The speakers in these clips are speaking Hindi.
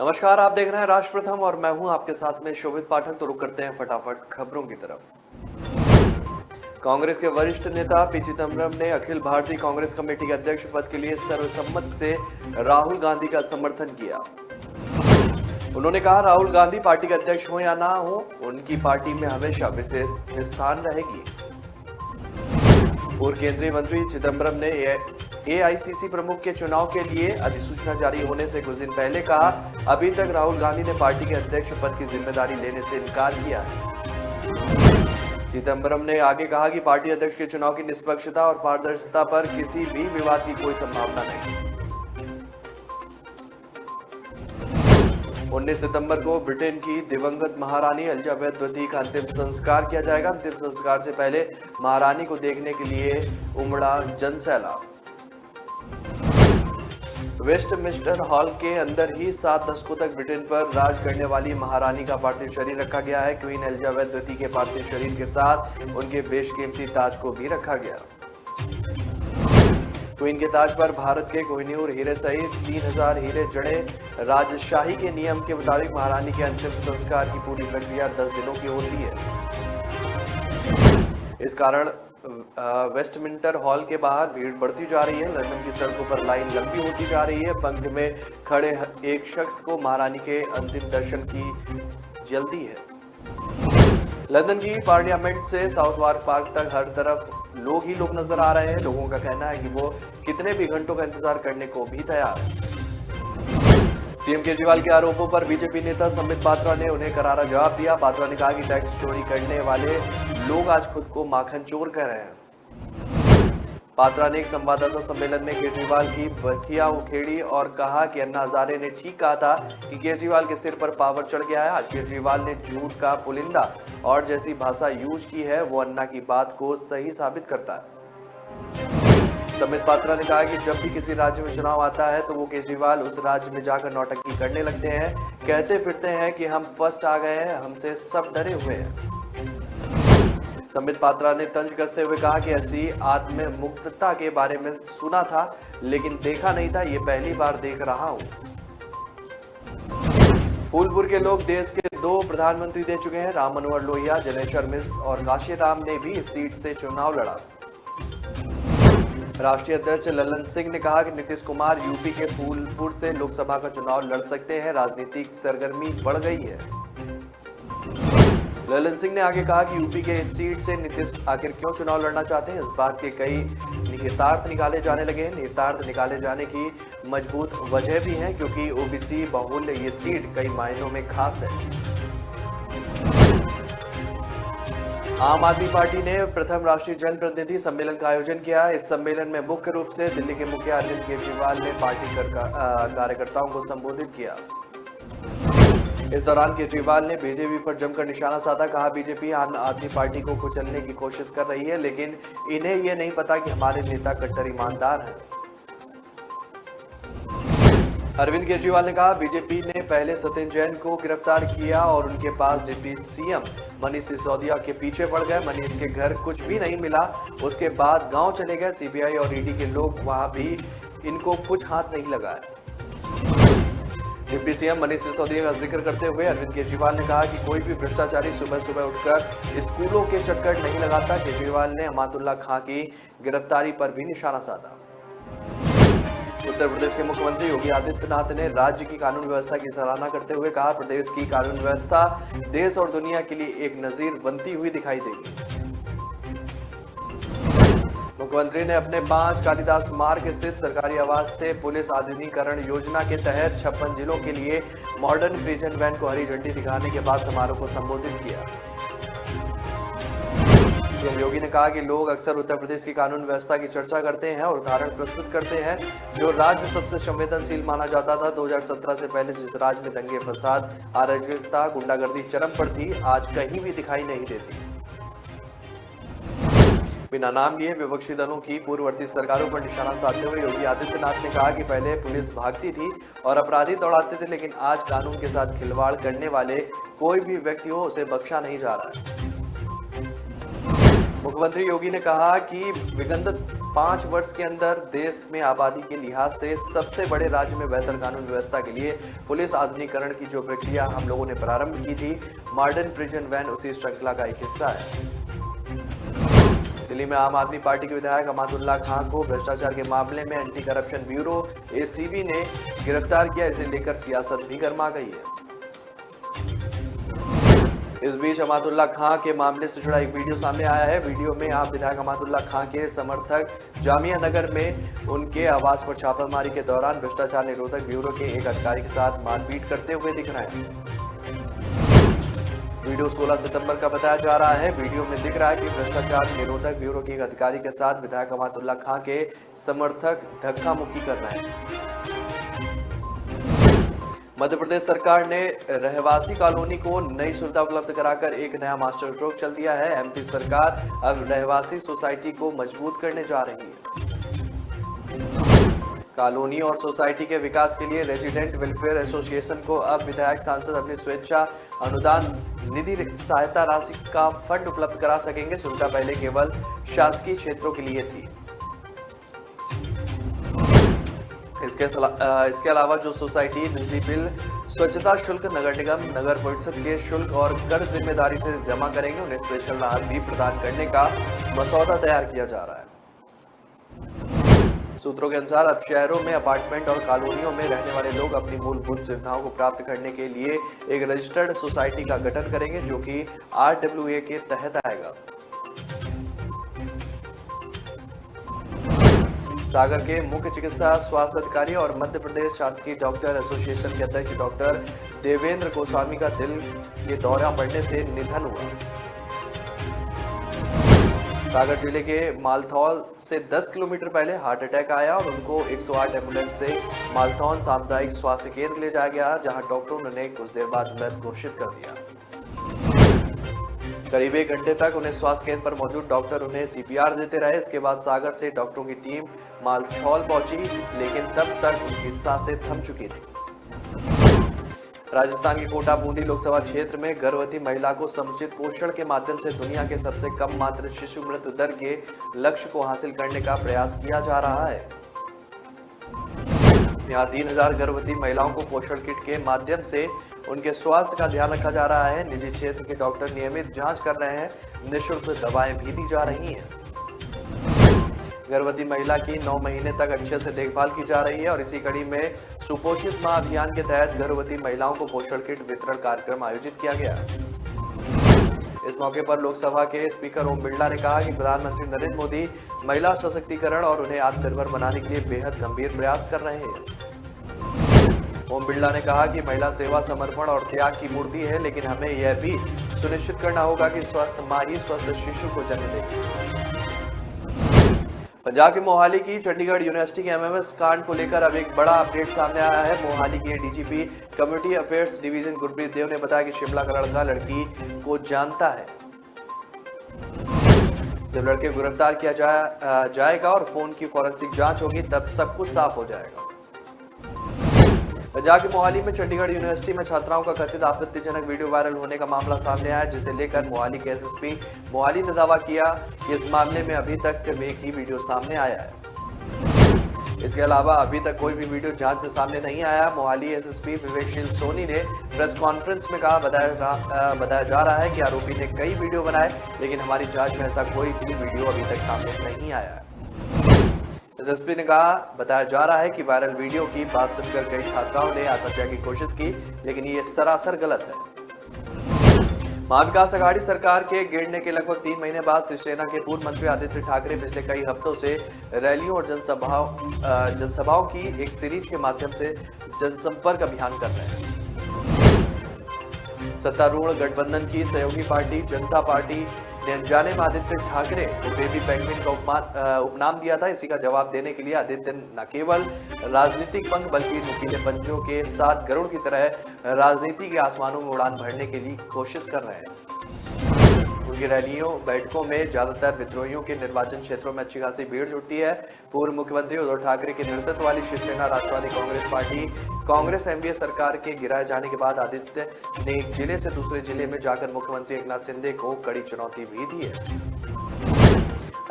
नमस्कार, आप देख रहे हैं राष्ट्र प्रथम और मैं हूं आपके साथ में शोभित पाठक। तो रुक करते हैं फटाफट खबरों की तरफ। कांग्रेस के वरिष्ठ नेता पी चिदम्बरम ने अखिल भारतीय कांग्रेस कमेटी के अध्यक्ष पद के लिए सर्वसम्मत से राहुल गांधी का समर्थन किया। उन्होंने कहा, राहुल गांधी पार्टी के अध्यक्ष हो या ना हो, उनकी पार्टी में हमेशा विशेष स्थान रहेगी। पूर्व केंद्रीय मंत्री चिदम्बरम ने एआईसीसी प्रमुख के चुनाव के लिए अधिसूचना जारी होने से कुछ दिन पहले कहा, अभी तक राहुल गांधी ने पार्टी के अध्यक्ष पद की जिम्मेदारी लेने से इनकार किया है। चिदम्बरम ने आगे कहा कि पार्टी अध्यक्ष के चुनाव की निष्पक्षता और पारदर्शिता पर किसी भी विवाद की कोई संभावना नहीं। 19 सितंबर को ब्रिटेन की दिवंगत महारानी एलिजाबेथ द्वितीय का अंतिम संस्कार किया जाएगा। अंतिम संस्कार से पहले महारानी को देखने के लिए उमड़ा जनसैलाब। वेस्टमिंस्टर हॉल के अंदर ही 7 दशकों तक ब्रिटेन पर राज करने वाली महारानी का पार्थिव शरीर रखा गया है। क्वीन एलिजाबेथ द्वितीय के पार्थिव शरीर के साथ उनके बेशकीमती ताज को भी रखा गया। क्वीन के ताज पर भारत के कोहिनूर हीरे सहित 3000 हीरे जड़े। राजशाही के नियम के मुताबिक महारानी के अंतिम संस्कार की पूरी प्रक्रिया 10 दिनों की होती है। इस कारण वेस्टमिंस्टर हॉल के बाहर भीड़ बढ़ती जा रही है। लंदन की सड़कों पर लाइन लंबी होती जा रही है। पंक्ति में खड़े एक शख्स को महारानी के अंतिम दर्शन की जल्दी है। लंदन की पार्लियामेंट से साउथवार्क पार्क तक हर तरफ लोग ही लोग नजर आ रहे हैं। लोगों का कहना है कि वो कितने भी घंटों का इंतजार करने को भी तैयार है। सीएम केजरीवाल के आरोपों पर बीजेपी नेता संबित पात्रा ने उन्हें करारा जवाब दिया। पात्रा ने कहा कि टैक्स चोरी करने वाले लोग आज खुद को माखन चोर कर रहे हैं। पात्रा ने एक संवाददाता सम्मेलन में केजरीवाल की बखिया उखेड़ी और कहा कि अन्ना हजारे ने ठीक कहा था कि केजरीवाल के सिर पर पावर चढ़ गया है। आज केजरीवाल ने झूठ का पुलिंदा और जैसी भाषा यूज की है वो अन्ना की बात को सही साबित करता है। संबित पात्रा ने कहा कि जब भी किसी राज्य में चुनाव आता है तो वो केजरीवाल उस राज्य में जाकर नौटंकी करने लगते हैं, कहते फिरते हैं कि हम फर्स्ट आ गए हैं, हमसे सब डरे हुए हैं। संबित पात्रा ने तंज कसते हुए कहा कि ऐसी आत्ममुक्तता के बारे में सुना था लेकिन देखा नहीं था, ये पहली बार देख रहा हूं। फूलपुर के लोग देश के 2 प्रधानमंत्री दे चुके हैं। राम मनोहर लोहिया, जनेश्वर मिश्र और काशीराम ने भी इस सीट से चुनाव लड़ा। राष्ट्रीय अध्यक्ष ललन सिंह ने कहा कि नीतीश कुमार यूपी के फूलपुर से लोकसभा का चुनाव लड़ सकते हैं। राजनीतिक सरगर्मी बढ़ गई है। ललन सिंह ने आगे कहा कि यूपी के इस सीट से नीतीश आखिर क्यों चुनाव लड़ना चाहते हैं, इस बात के कई निहितार्थ निकाले जाने लगे हैं। निहितार्थ निकाले जाने की मजबूत वजह भी है क्योंकि ओबीसी बहुल ये सीट कई मायनों में खास है। आम आदमी पार्टी ने प्रथम राष्ट्रीय जन प्रतिनिधि सम्मेलन का आयोजन किया। इस सम्मेलन में मुख्य रूप से दिल्ली के मुखिया अरविंद केजरीवाल ने पार्टी कार्यकर्ताओं को संबोधित किया। इस दौरान केजरीवाल ने बीजेपी पर जमकर निशाना साधा। कहा, बीजेपी आम आदमी पार्टी को कुचलने की कोशिश कर रही है लेकिन इन्हें यह नहीं पता कि हमारे नेता कट्टर ईमानदार हैं। अरविंद केजरीवाल ने कहा, बीजेपी ने पहले सत्येंद्र जैन को गिरफ्तार किया और उनके पास डिप्टी सीएम मनीष सिसोदिया के पीछे पड़ गए। मनीष के घर कुछ भी नहीं मिला, उसके बाद गांव चले गए। सीबीआई और ईडी के लोग वहां भी इनको कुछ हाथ नहीं लगाया। डिप्टी सीएम मनीष सिसोदिया का जिक्र करते हुए अरविंद केजरीवाल ने कहा कि कोई भी भ्रष्टाचारी सुबह सुबह उठकर स्कूलों के चक्कर नहीं लगाता। केजरीवाल ने अमातुल्ला खां की गिरफ्तारी पर भी निशाना साधा। उत्तर प्रदेश के मुख्यमंत्री योगी आदित्यनाथ ने राज्य की कानून व्यवस्था की सराहना करते हुए कहा, प्रदेश की कानून व्यवस्था देश और दुनिया के लिए एक नजीर बनती हुई दिखाई देगी। मुख्यमंत्री ने अपने 5 कालिदास मार्ग स्थित सरकारी आवास से पुलिस आधुनिकीकरण योजना के तहत 56 जिलों के लिए मॉडर्न प्रिजन वैन को हरी झंडी दिखाने के बाद समारोह को संबोधित किया। सीएम योगी ने कहा कि लोग अक्सर उत्तर प्रदेश की कानून व्यवस्था की चर्चा करते हैं और उदाहरण प्रस्तुत करते हैं। जो राज्य सबसे संवेदनशील माना जाता था, 2017 से पहले जिस राज्य में दंगे फसाद, अराजकता, गुंडागर्दी चरम पर थी, आज कहीं भी दिखाई नहीं देती। बिना नाम लिए विपक्षी दलों की पूर्ववर्ती सरकारों पर निशाना साधते हुए योगी आदित्यनाथ ने कहा कि पहले पुलिस भागती थी और अपराधी दौड़ाते थे, लेकिन आज कानून के साथ खिलवाड़ करने वाले कोई भी व्यक्ति हो, उसे बख्शा नहीं जा रहा है। मुख्यमंत्री योगी ने कहा कि 5 वर्ष के अंदर देश में आबादी के लिहाज से सबसे बड़े राज्य में बेहतर कानून व्यवस्था के लिए पुलिस आधुनिकीकरण की जो प्रक्रिया हम लोगों ने प्रारंभ की थी, मॉडर्न प्रिजन वैन उसी श्रृंखला का एक हिस्सा है। दिल्ली में आम आदमी पार्टी के विधायक अमातुल्लाह खान को भ्रष्टाचार के मामले में एंटी करप्शन ब्यूरो एसीबी ने गिरफ्तार किया। इसे लेकर सियासत भी गर्मा गई है। इस बीच अमातुल्लाह खान के मामले से जुड़ा एक वीडियो सामने आया है। वीडियो में आप विधायक अमातुल्लाह खान के समर्थक जामिया नगर में उनके आवास पर छापामारी के दौरान भ्रष्टाचार निरोधक ब्यूरो के एक अधिकारी के साथ मारपीट करते हुए दिख रहे हैं। वीडियो 16 सितंबर का बताया जा रहा है। वीडियो में दिख रहा है कि भ्रष्टाचार निरोधक ब्यूरो के एक अधिकारी के साथ विधायक अमातुल्लाह खान के समर्थक धक्का मुक्की कर रहे हैं। मध्य प्रदेश सरकार ने रहवासी कॉलोनी को नई सुविधा उपलब्ध कराकर एक नया मास्टर स्ट्रोक चल दिया है। एमपी सरकार अब रहवासी सोसाइटी को मजबूत करने जा रही है। कॉलोनी और सोसाइटी के विकास के लिए रेजिडेंट वेलफेयर एसोसिएशन को अब विधायक सांसद अपनी स्वेच्छा अनुदान निधि सहायता राशि का फंड उपलब्ध करा सकेंगे। सुविधा पहले केवल शासकीय क्षेत्रों के लिए थी। इसके अलावा जो सोसाइटी बिजली बिल, स्वच्छता शुल्क, नगर निगम, नगर परिषद के शुल्क और कर जिम्मेदारी से जमा करेंगे, उन्हें स्पेशल राहत भी प्रदान करने का मसौदा तैयार किया जा रहा है। सूत्रों के अनुसार अब शहरों में अपार्टमेंट और कॉलोनियों में रहने वाले लोग अपनी मूलभूत सुविधाओं को प्राप्त करने के लिए एक रजिस्टर्ड सोसाइटी का गठन करेंगे, जो कि RWA के तहत आएगा। सागर के मुख्य चिकित्सा स्वास्थ्य अधिकारी और मध्य प्रदेश शासकीय डॉक्टर एसोसिएशन के अध्यक्ष डॉक्टर देवेंद्र गोस्वामी का दिल के दौरा पड़ने से निधन हुआ। सागर जिले के मालथौल से 10 किलोमीटर पहले हार्ट अटैक आया और उनको 108 एम्बुलेंस से मालथौन सामुदायिक स्वास्थ्य केंद्र ले जाया गया, जहां डॉक्टरों ने कुछ देर बाद मृत घोषित कर दिया। करीब 1 घंटे तक उन्हें स्वास्थ्य केंद्र पर मौजूद डॉक्टर उन्हें CPR देते रहे। इसके बाद सागर से डॉक्टरों की टीम मालथौल पहुंची, लेकिन तब तक उनकी सांसें थम चुकी थी। राजस्थान के कोटा बूंदी लोकसभा क्षेत्र में गर्भवती महिला को समुचित पोषण के माध्यम से दुनिया के सबसे कम मातृ शिशु मृत्यु दर के लक्ष्य को हासिल करने का प्रयास किया जा रहा है। यहाँ 3000 गर्भवती महिलाओं को पोषण किट के माध्यम से उनके स्वास्थ्य का ध्यान रखा जा रहा है। निजी क्षेत्र के डॉक्टर नियमित जांच कर रहे हैं। निःशुल्क दवाएं भी दी जा रही हैं। गर्भवती महिला की 9 महीने तक अच्छे से देखभाल की जा रही है और इसी कड़ी में सुपोषित मां अभियान के तहत गर्भवती महिलाओं को पोषण किट वितरण कार्यक्रम आयोजित किया गया। इस मौके पर लोकसभा के स्पीकर ओम बिरला ने कहा कि प्रधानमंत्री नरेंद्र मोदी महिला सशक्तिकरण और उन्हें आत्मनिर्भर बनाने के लिए बेहद गंभीर प्रयास कर रहे हैं। ओम बिरला ने कहा कि महिला सेवा, समर्पण और त्याग की मूर्ति है, लेकिन हमें यह भी सुनिश्चित करना होगा कि स्वस्थ मां ही स्वस्थ शिशु को जन्म देगी। पंजाब के मोहाली की चंडीगढ़ यूनिवर्सिटी के MMS कांड को लेकर अब एक बड़ा अपडेट सामने आया है। मोहाली के DGP community affairs division Gurpreet Dev ने बताया कि शिमला का लड़का लड़की को जानता है। जब लड़के को गिरफ्तार किया जाएगा और फोन की फॉरेंसिक जांच होगी, तब सब कुछ साफ हो जाएगा। पंजाब के मोहाली में चंडीगढ़ यूनिवर्सिटी में छात्राओं का कथित आपत्तिजनक वीडियो वायरल होने का मामला सामने आया, जिसे लेकर मोहाली के SSP मोहाली ने दावा किया कि इस मामले में अभी तक सिर्फ एक ही वीडियो सामने आया है। इसके अलावा अभी तक कोई भी वीडियो जांच में सामने नहीं आया। मोहाली SSP विवेकशील सोनी ने प्रेस कॉन्फ्रेंस में कहा, बताया जा रहा है कि आरोपी ने कई वीडियो बनाए, लेकिन हमारी जांच में ऐसा कोई भी वीडियो अभी तक सामने नहीं आया है। SSP ने कहा, बताया जा रहा है कि वायरल वीडियो की बात सुनकर कई छात्राओं ने आत्महत्या की कोशिश की, लेकिन ये सरासर गलत है। महाविकास अघाड़ी सरकार के गिरने के लगभग 3 महीने बाद शिवसेना के पूर्व मंत्री आदित्य ठाकरे पिछले कई हफ्तों से रैलियों और जनसभाओं की एक सीरीज के माध्यम से जनसंपर्क अभियान कर रहे हैं। सत्तारूढ़ गठबंधन की सहयोगी पार्टी जनता पार्टी ने अनजाने में आदित्य ठाकरे को बेबी पेंगुइन का उपनाम दिया था। इसी का जवाब देने के लिए आदित्य न केवल राजनीतिक पंख बल्कि नुकीले पंजों के साथ गरुड़ की तरह राजनीति के आसमानों में उड़ान भरने के लिए कोशिश कर रहे हैं। उनकी रैलियों बैठकों में ज्यादातर विद्रोहियों के निर्वाचन क्षेत्रों में अच्छी खासी भीड़ जुटती है। पूर्व मुख्यमंत्री उद्धव ठाकरे के नेतृत्व वाली शिवसेना राष्ट्रवादी कांग्रेस पार्टी कांग्रेस एनडीए सरकार के गिराए जाने के बाद आदित्य ने एक जिले से दूसरे जिले में जाकर मुख्यमंत्री एकनाथ शिंदे को कड़ी चुनौती भी दी है।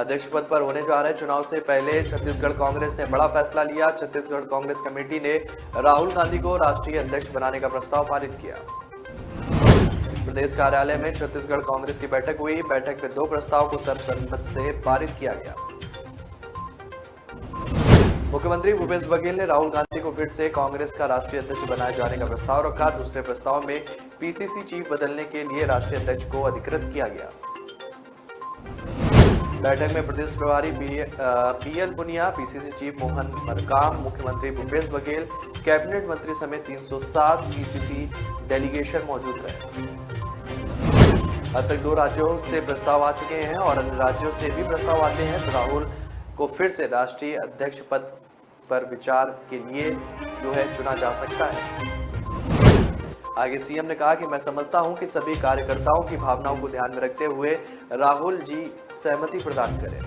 अध्यक्ष पद पर होने जा रहे चुनाव से पहले छत्तीसगढ़ कांग्रेस ने बड़ा फैसला लिया। छत्तीसगढ़ कांग्रेस कमेटी ने राहुल गांधी को राष्ट्रीय अध्यक्ष बनाने का प्रस्ताव पारित किया। प्रदेश कार्यालय में छत्तीसगढ़ कांग्रेस की बैठक हुई। बैठक में 2 प्रस्ताव को सर्वसम्मति से पारित किया गया। मुख्यमंत्री भूपेश बघेल ने राहुल गांधी को फिर से कांग्रेस का राष्ट्रीय अध्यक्ष बनाए जाने का प्रस्ताव रखा। दूसरे प्रस्ताव में पीसीसी चीफ बदलने के लिए राष्ट्रीय अध्यक्ष को अधिकृत किया गया। बैठक में प्रदेश प्रभारी PL Punia, PCC chief Mohan Markam, मुख्यमंत्री भूपेश बघेल, कैबिनेट मंत्री समेत 307 पीसीसी डेलीगेशन मौजूद रहे। अब तक 2 राज्यों से प्रस्ताव आ चुके हैं और अन्य राज्यों से भी प्रस्ताव आते हैं तो राहुल को फिर से राष्ट्रीय अध्यक्ष पद पर विचार के लिए चुना जा सकता है। आगे सीएम ने कहा कि मैं समझता हूं कि सभी कार्यकर्ताओं की भावनाओं को ध्यान में रखते हुए राहुल जी सहमति प्रदान करें।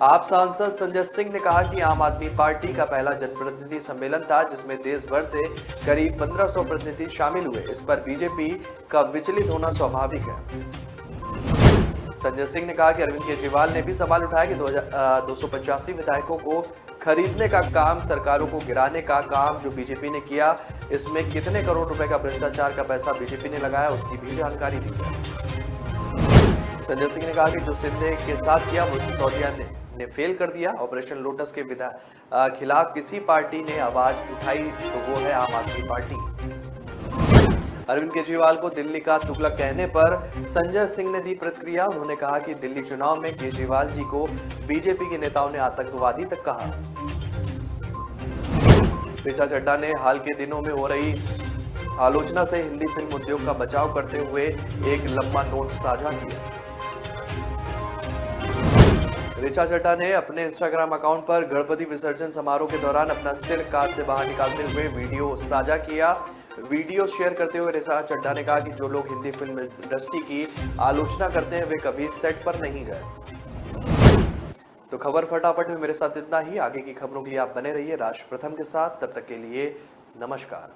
आप सांसद संजय सिंह ने कहा कि आम आदमी पार्टी का पहला जनप्रतिनिधि सम्मेलन था जिसमें देश भर से करीब 1500 प्रतिनिधि शामिल हुए। इस पर बीजेपी का विचलित होना स्वाभाविक है। संजय सिंह ने कहा कि अरविंद केजरीवाल ने भी सवाल उठाया कि 285 विधायकों को खरीदने का काम, सरकारों को गिराने का काम जो बीजेपी ने किया, इसमें कितने करोड़ रुपए का भ्रष्टाचार का पैसा बीजेपी ने लगाया, उसकी भी जानकारी दी जाए। संजय सिंह ने कहा कि जो सिंधे के साथ किया वो सिसोदिया ने फेल कर दिया। ऑपरेशन लोटस के खिलाफ किसी पार्टी ने आवाज उठाई तो वो है आम आदमी पार्टी। अरविंद केजरीवाल को दिल्ली का तुगलक कहने पर संजय सिंह ने दी प्रतिक्रिया। उन्होंने कहा कि दिल्ली चुनाव में केजरीवाल जी को बीजेपी के नेताओं ने आतंकवादी तक कहा। ऋचा चड्ढा ने हाल के दिनों में हो रही आलोचना से हिंदी फिल्म उद्योग का बचाव करते हुए एक लंबा नोट साझा किया। ऋचा चड्ढा ने अपने इंस्टाग्राम अकाउंट पर गणपति विसर्जन समारोह के दौरान अपना सिर कार से बाहर निकालते हुए वीडियो साझा किया। वीडियो शेयर करते हुए ऋचा चड्ढा ने कहा कि जो लोग हिंदी फिल्म इंडस्ट्री की आलोचना करते हैं वे कभी सेट पर नहीं गए। तो खबर फटाफट में मेरे साथ इतना ही। आगे की खबरों के लिए आप बने रहिए राष्ट्र प्रथम के साथ। तब तक के लिए नमस्कार।